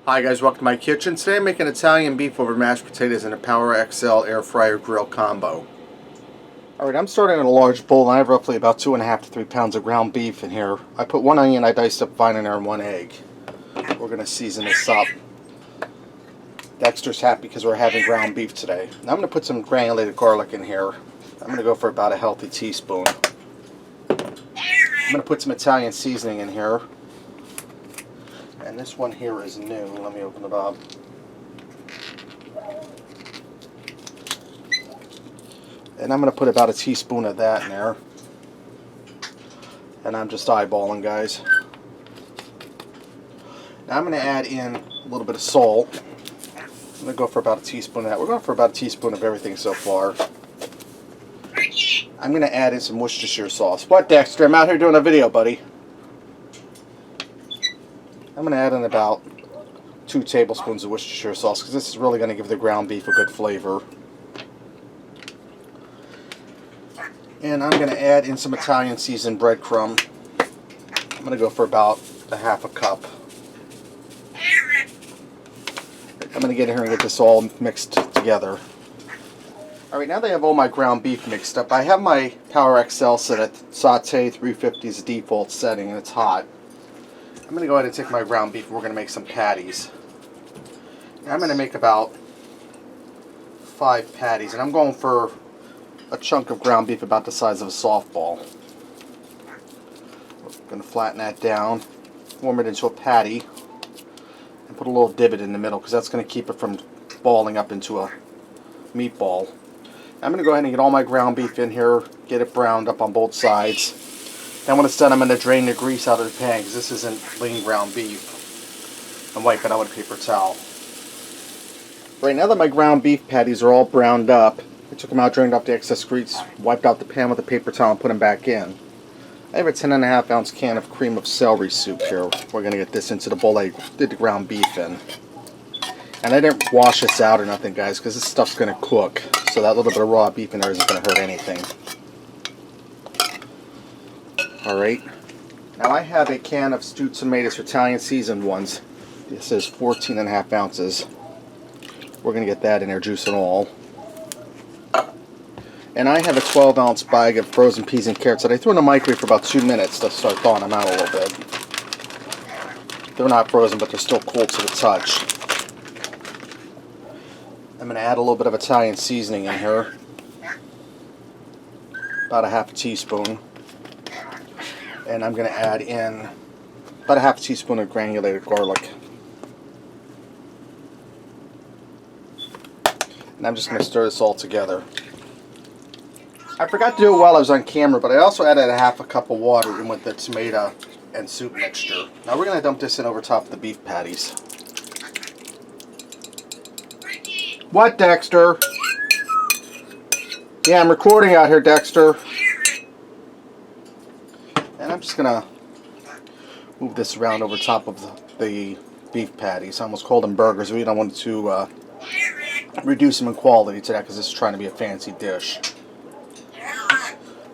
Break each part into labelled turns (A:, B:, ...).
A: Hi guys, welcome to my kitchen. Today I'm making Italian beef over mashed potatoes in a Power XL air fryer grill combo. Alright, I'm starting in a large bowl and I have roughly about 2.5 to 3 pounds of ground beef in here. I put 1 onion I diced up fine in there and 1 egg. We're going to season this up. Dexter's happy because we're having ground beef today. Now I'm going to put some granulated garlic in here. I'm going to go for about a healthy teaspoon. I'm going to put some Italian seasoning in here. And this one here is new. Let me open it up. And I'm going to put about a teaspoon of that in there. And I'm just eyeballing, guys. Now I'm going to add in a little bit of salt. I'm going to go for about a teaspoon of that. We're going for about a teaspoon of everything so far. I'm going to add in some Worcestershire sauce. What, Dexter? I'm out here doing a video, buddy. I'm going to add in about 2 tablespoons of Worcestershire sauce because this is really going to give the ground beef a good flavor. And I'm going to add in some Italian seasoned breadcrumb. I'm going to go for about a half a cup. I'm going to get in here and get this all mixed together. Alright, now that I have all my ground beef mixed up, I have my Power XL set at Saute 350 as the default setting and it's hot. I'm going to go ahead and take my ground beef and we're going to make some patties. Now I'm going to make about 5 patties and I'm going for a chunk of ground beef about the size of a softball. I'm going to flatten that down, form it into a patty, and put a little divot in the middle because that's going to keep it from balling up into a meatball. I'm going to go ahead and get all my ground beef in here, get it browned up on both sides. Then when it's done, I'm going to drain the grease out of the pan because this isn't lean ground beef, and wipe it out with a paper towel. Right now that my ground beef patties are all browned up, I took them out, drained off the excess grease, wiped out the pan with a paper towel, and put them back in. I have a 10.5 ounce can of cream of celery soup here. We're going to get this into the bowl I did the ground beef in. And I didn't wash this out or nothing, guys, because this stuff's going to cook. So that little bit of raw beef in there isn't going to hurt anything. Alright. Now I have a can of stewed tomatoes, Italian seasoned ones. This is 14.5 ounces. We're going to get that in there, juice and all. And I have a 12 ounce bag of frozen peas and carrots that I threw in the microwave for about 2 minutes to start thawing them out a little bit. They're not frozen, but they're still cool to the touch. I'm going to add a little bit of Italian seasoning in here. About a half a teaspoon. And I'm going to add in about a half a teaspoon of granulated garlic. And I'm just going to stir this all together. I forgot to do it while I was on camera, but I also added a half a cup of water in with the tomato and soup mixture. Now we're going to dump this in over top of the beef patties. What, Dexter? Yeah, I'm recording out here, Dexter. And I'm just going to move this around over top of the beef patties. I almost called them burgers. We don't want to reduce them in quality to that because this is trying to be a fancy dish.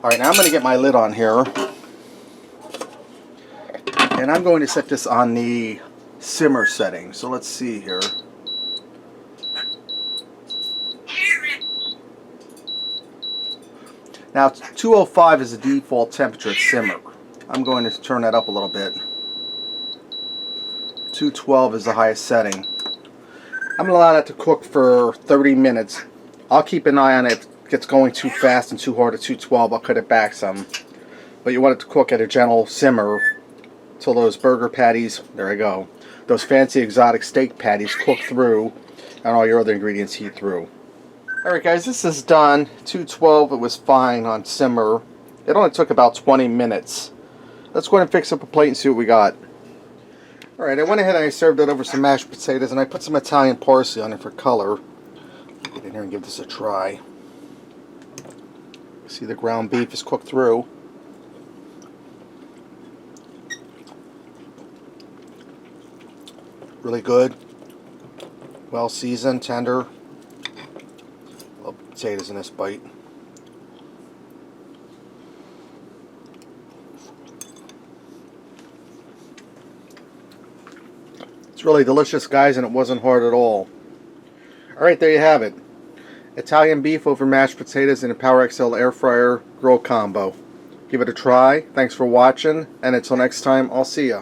A: Alright, now I'm going to get my lid on here. And I'm going to set this on the simmer setting. So let's see here. Now 205 is the default temperature at simmer. I'm going to turn that up a little bit. 212 is the highest setting. I'm going to allow that to cook for 30 minutes. I'll keep an eye on it. If it gets going too fast and too hard at 212, I'll cut it back some. But you want it to cook at a gentle simmer till those burger patties, there I go, those fancy exotic steak patties cook through and all your other ingredients heat through. Alright guys, this is done. 212, it was fine on simmer. It only took about 20 minutes. Let's go ahead and fix up a plate and see what we got. Alright, I went ahead and I served it over some mashed potatoes and I put some Italian parsley on it for color. Get in here and give this a try. See, the ground beef is cooked through. Really good. Well seasoned, tender. Love potatoes in this bite. It's really delicious, guys, and it wasn't hard at all. Alright, there you have it. Italian beef over mashed potatoes in a Power XL air fryer grill combo. Give it a try. Thanks for watching, and until next time, I'll see ya.